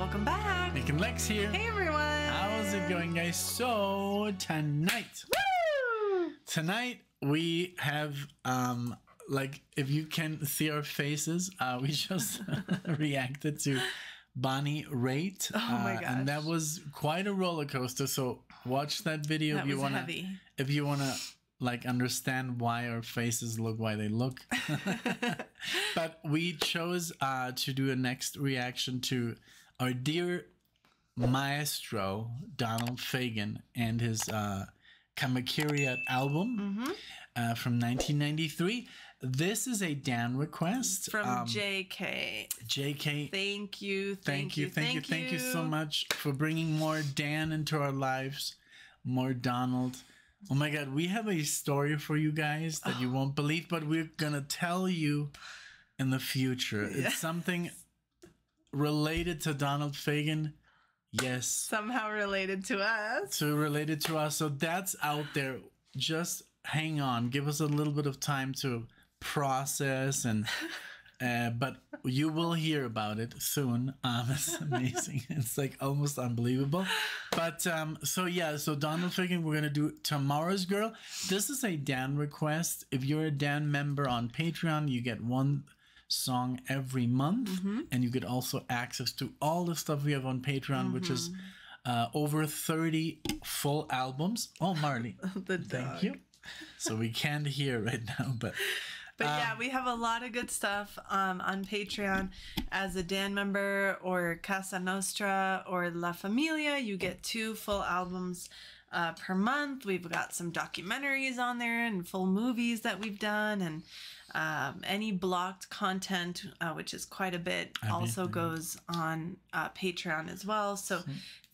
welcome back. NicknLex here. Hey everyone. How's it going, guys? So tonight we have like, if you can see our faces, we just reacted to Bonnie Raitt. Oh my gosh. And that was quite a roller coaster. So watch that video That if you was wanna heavy. if you wanna like understand why our faces look why they look. But we chose to do a next reaction to our dear maestro Donald Fagen and his Kamakiriat album from 1993. This is a Dan request From JK. JK. Thank you. Thank you so much for bringing more Dan into our lives, more Donald. Oh my God, we have a story for you guys that you won't believe, but we're gonna tell you in the future. Yeah. It's something related to Donald Fagen. Yes. Somehow related to us. Related to us. So that's out there. Just hang on. Give us a little bit of time to process and but you will hear about it soon. It's amazing. It's like almost unbelievable. But so Donald Fagen, we're gonna do Tomorrow's Girl. This is a Dan request. If you're a Dan member on Patreon, you get one song every month, and you get also access to all the stuff we have on Patreon, which is over 30 full albums. Oh, Marley, thank you. So we can't hear right now, but yeah, we have a lot of good stuff on Patreon. As a Dan member or Casa Nostra or La Familia, you get 2 full albums per month. We've got some documentaries on there and full movies that we've done, and any blocked content, which is quite a bit, also goes on Patreon as well. So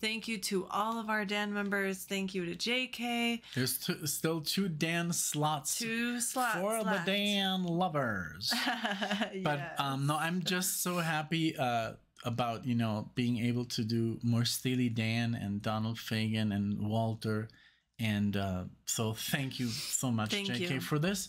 thank you to all of our Dan members. Thank you to JK. There's still 2 Dan slots. 2 slots for left. the Dan lovers. But no, I'm just so happy about, you know, being able to do more Steely Dan and Donald Fagen and Walter. And so thank you so much, JK, for this.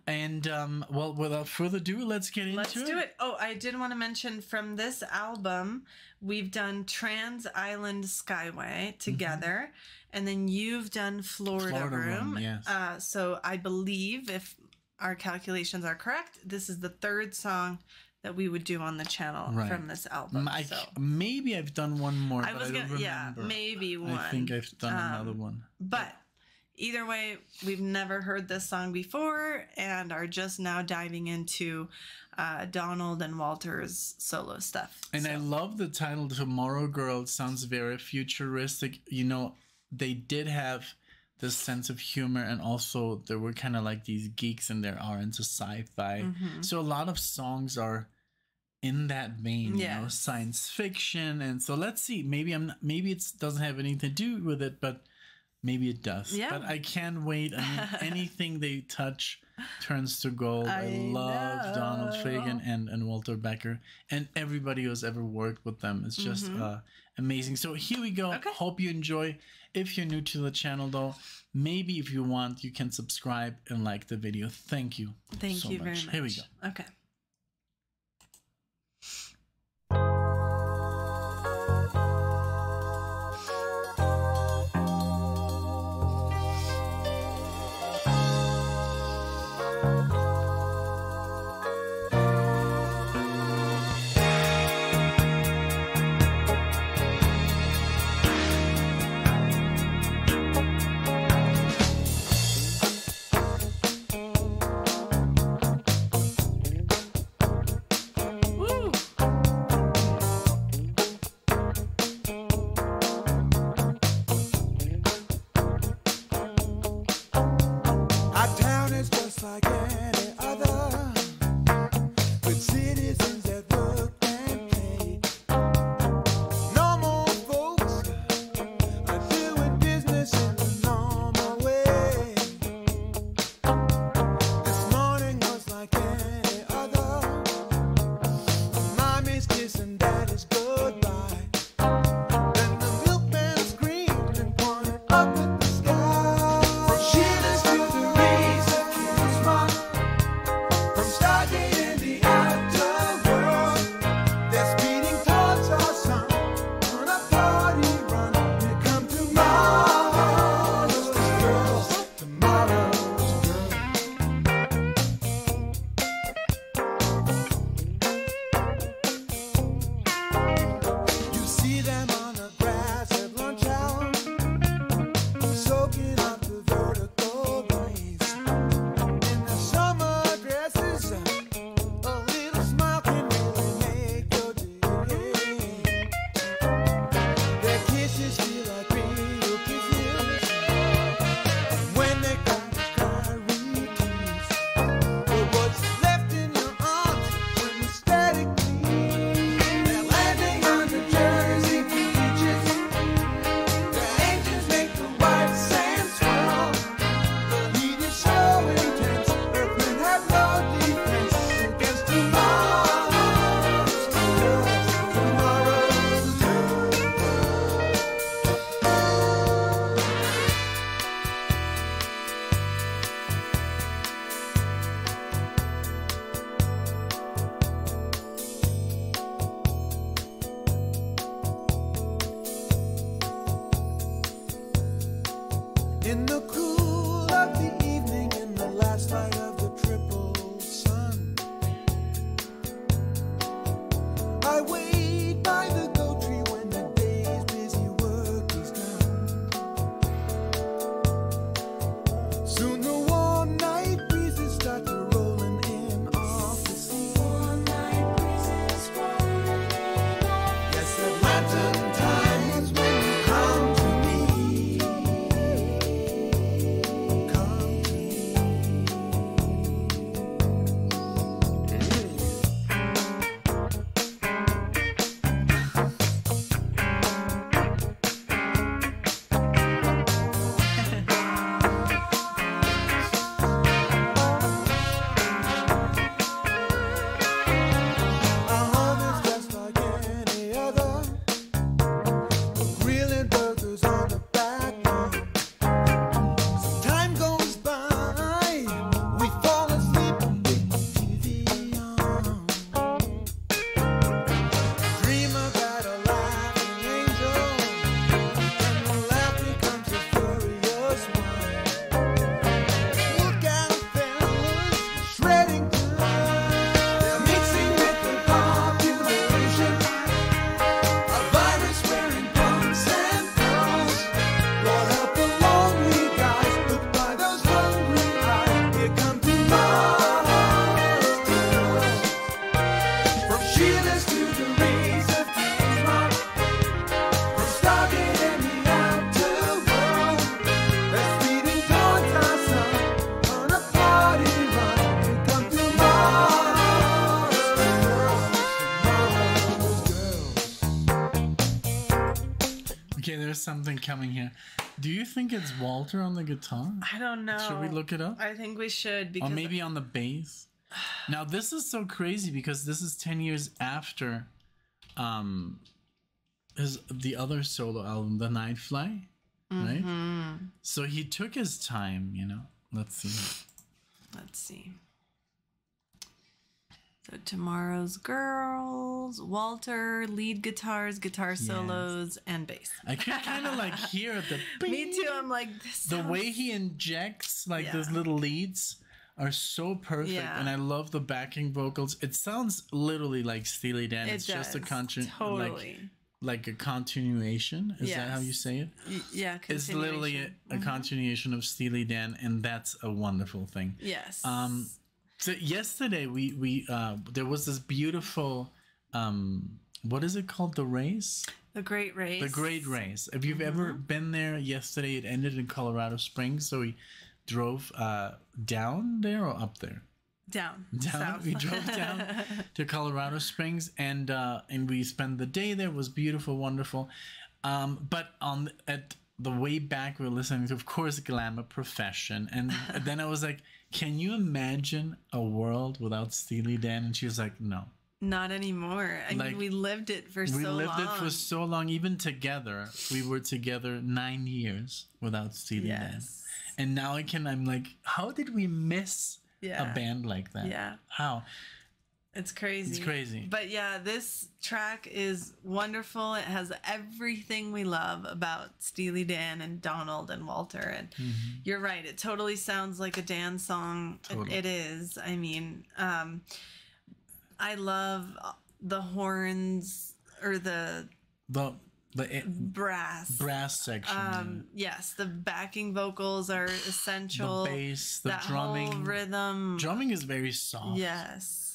And well, without further ado, let's get into it. Let's do it. Oh, I did want to mention from this album, we've done Trans Island Skyway together, and then you've done Florida Room. Yes. So I believe, if our calculations are correct, this is the 3rd song that we would do on the channel from this album. Maybe I've done one more, but I don't remember. Yeah, maybe one. I think I've done another one. But either way, we've never heard this song before and are just now diving into Donald and Walter's solo stuff. And I love the title, Tomorrow Girl. It sounds very futuristic. You know, they did have this sense of humor, and also there were kind of like these geeks in there are into sci-fi. So a lot of songs are in that vein, you know, science fiction. And so let's see, maybe it doesn't have anything to do with it, but maybe it does. But I can't wait. I mean, anything they touch turns to gold. I love Donald Fagen and Walter Becker and everybody who's ever worked with them. It's just amazing. So here we go. Hope you enjoy. If you're new to the channel, though, maybe if you want, you can subscribe and like the video. Thank you. Thank you very much. Here we go. Okay. something coming here. Do you think it's Walter on the guitar? I don't know. Should we look it up? I think we should. Because or maybe on the bass. Now this is so crazy because this is 10 years after the other solo album, The Night Fly, right? So he took his time, you know. Let's see. Let's see. So Tomorrow's Girls, Walter, lead guitars, guitar solos, and bass. I could kind of like hear the Me too. I'm like, this the way he injects like those little leads are so perfect, and I love the backing vocals. It sounds literally like Steely Dan. It's just a like a continuation. Is that how you say it? Yeah, it's literally a continuation of Steely Dan, and that's a wonderful thing. Yes. So yesterday we there was this beautiful what is it called? The race? The Great Race. The Great Race. If you've ever been there, yesterday it ended in Colorado Springs, so we drove down there or up there? Down. South. We drove down to Colorado Springs, and we spent the day there. It was beautiful, wonderful. But at the way back, we were listening to, of course, Glamour Profession, and then I was like, "Can you imagine a world without Steely Dan?" And she was like, "No, not anymore." I mean, we lived it for so long. We lived it for so long. Even together, we were together 9 years without Steely Dan, and now I'm like, how did we miss a band like that? Yeah. How? It's crazy. It's crazy. But yeah, this track is wonderful. It has everything we love about Steely Dan and Donald and Walter. And you're right. It totally sounds like a Dan song. Totally. It is. I mean, I love the horns or the brass section. Yes, the backing vocals are essential. The bass, the drumming, whole rhythm. Drumming is very soft. Yes,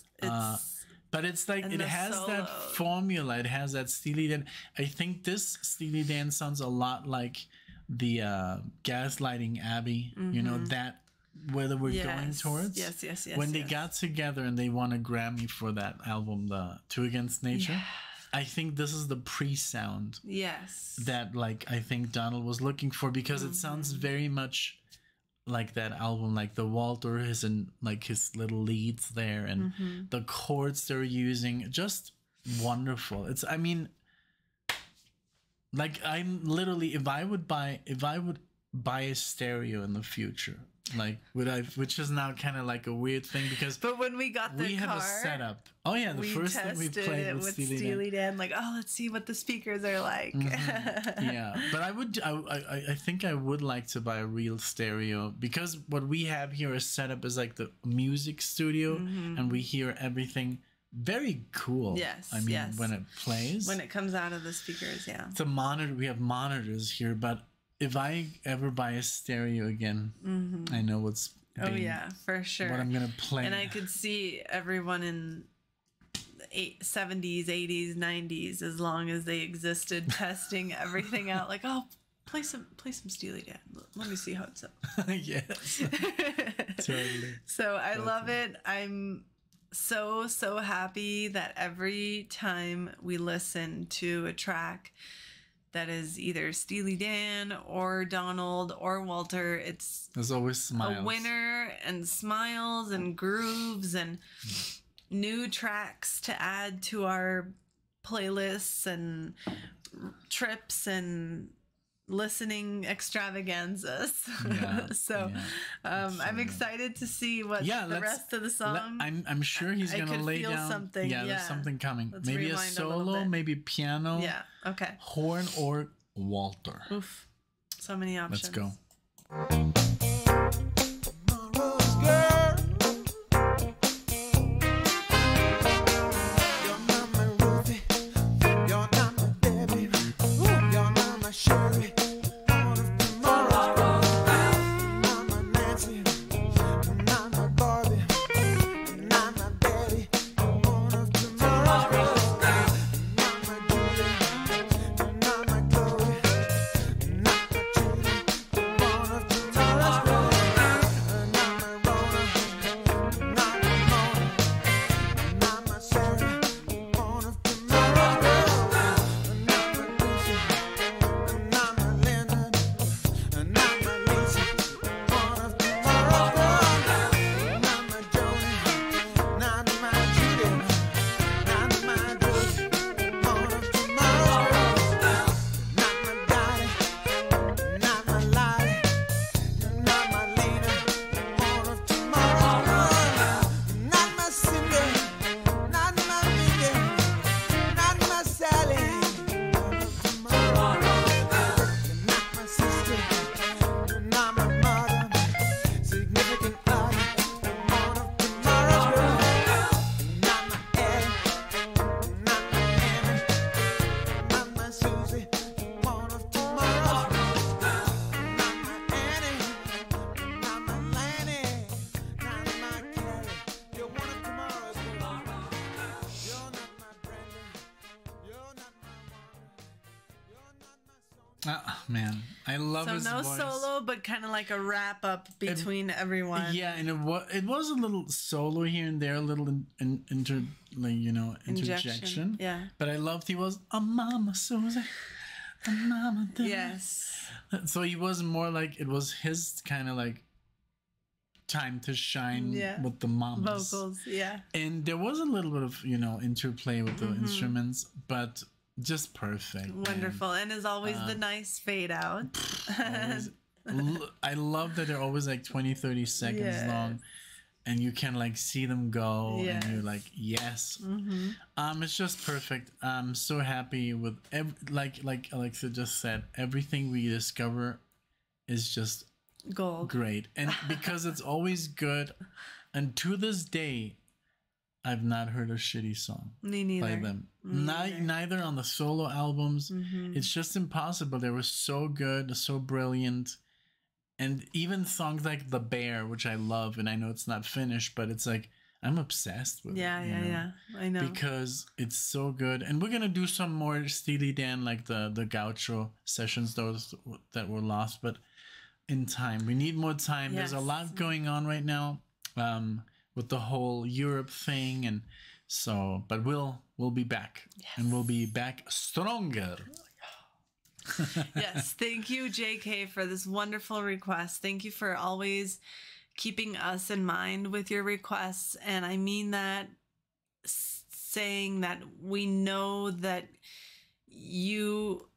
but it's like it has that formula. It has that Steely Dan. I think this Steely Dan sounds a lot like the Gaslighting Abbey. You know that where we're going towards. Yes. When they got together and they won a Grammy for that album, the Two Against Nature. Yeah. I think this is the pre-sound that I think Donald was looking for, because it sounds very much like that album, like the Walter is in like his little leads there, and the chords they're using, just wonderful. It's, I mean, like, I'm literally, if I would buy a stereo in the future, like, which is now kind of like a weird thing, because but when we got the car, have a setup. Oh yeah, the first thing we played with Steely Dan. Like, oh, let's see what the speakers are like. Yeah, but I think I would like to buy a real stereo, because what we have here is set up as like the music studio, and we hear everything very cool. Yes, I mean, when it plays, when it comes out of the speakers, it's a monitor. We have monitors here, but if I ever buy a stereo again, I know what's oh yeah, for sure, what I'm gonna play. And I could see everyone in the 70s, 80s, 90s, as long as they existed, testing everything out. Like, oh, play some Steely Dan. Let me see how it's up. Yes, totally. So I love it. I'm so happy that every time we listen to a track that is either Steely Dan or Donald or Walter, there's always smiles. A winner, and smiles and grooves and new tracks to add to our playlists and trips and listening extravaganzas. I'm excited to see what the rest of the song. I'm sure he's gonna lay down something. Yeah, there's something coming. Maybe a solo, maybe piano. Yeah. Okay. Horn or Walter. Oof. So many options. Let's go. Man, I love his no voice. solo, but kind of like a wrap up between everyone. Yeah, and it was a little solo here and there, a little interjection. Yeah. But I loved he was a mama Susie, a mama. Yes. So he was more like it was his kind of like time to shine with the mamas. Vocals, yeah. And there was a little bit of interplay with the instruments, but just perfect. Wonderful. And as always, the nice fade out. I love that they're always like 20-30 seconds long, and you can like see them go, and you're like, yes. It's just perfect. I'm so happy with like Alexia just said, everything we discover is just gold, great, and because it's always good. And to this day, I've not heard a shitty song by them. Neither on the solo albums. It's just impossible. They were so good, so brilliant. And even songs like The Bear, which I love, and I know it's not finished, but it's like, I'm obsessed with it. Yeah. I know. Because it's so good. And we're going to do some more Steely Dan, like the Gaucho sessions, those that were lost. But in time, we need more time. There's a lot going on right now. With the whole Europe thing, and so, but we'll be back, and we'll be back stronger. Yes, thank you, JK, for this wonderful request. Thank you for always keeping us in mind with your requests, and I mean that, saying that we know that you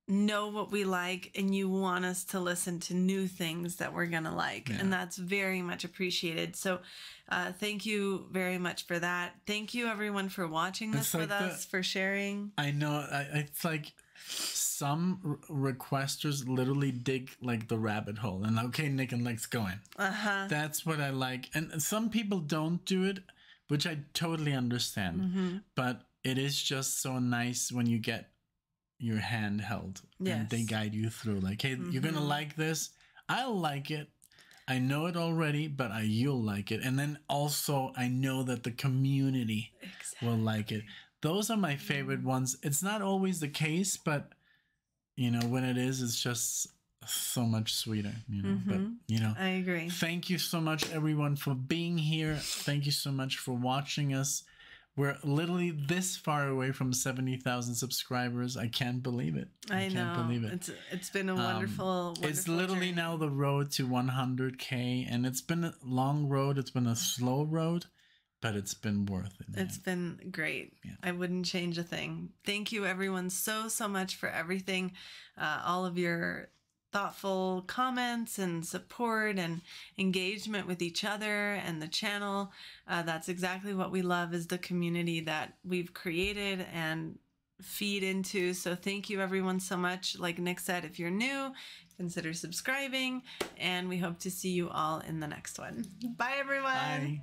know what we like and you want us to listen to new things that we're gonna like, and that's very much appreciated. So thank you very much for that. Thank you everyone for watching this with us, for sharing. I know it's like some requesters literally dig like the rabbit hole and okay, NicknLex going. That's what I like. And some people don't do it, which I totally understand, but it is just so nice when you get your hand held and they guide you through, like, hey, you're gonna like this. I'll like it. I know it already, but you'll like it. And then also I know that the community will like it. Those are my favorite ones. It's not always the case, but when it is, it's just so much sweeter, but I agree. Thank you so much everyone for being here. Thank you so much for watching us. We're literally this far away from 70,000 subscribers. I can't believe it. I can't believe it. It's been a wonderful it's literally journey. Now the road to 100K, and it's been a long road. It's been a slow road, but it's been worth it. It's been great. I wouldn't change a thing. Thank you everyone so much for everything. All of your thoughtful comments and support and engagement with each other and the channel. That's exactly what we love, is the community that we've created and feed into. So thank you everyone so much. Like Nick said, if you're new, consider subscribing, and we hope to see you all in the next one. Bye everyone. Bye.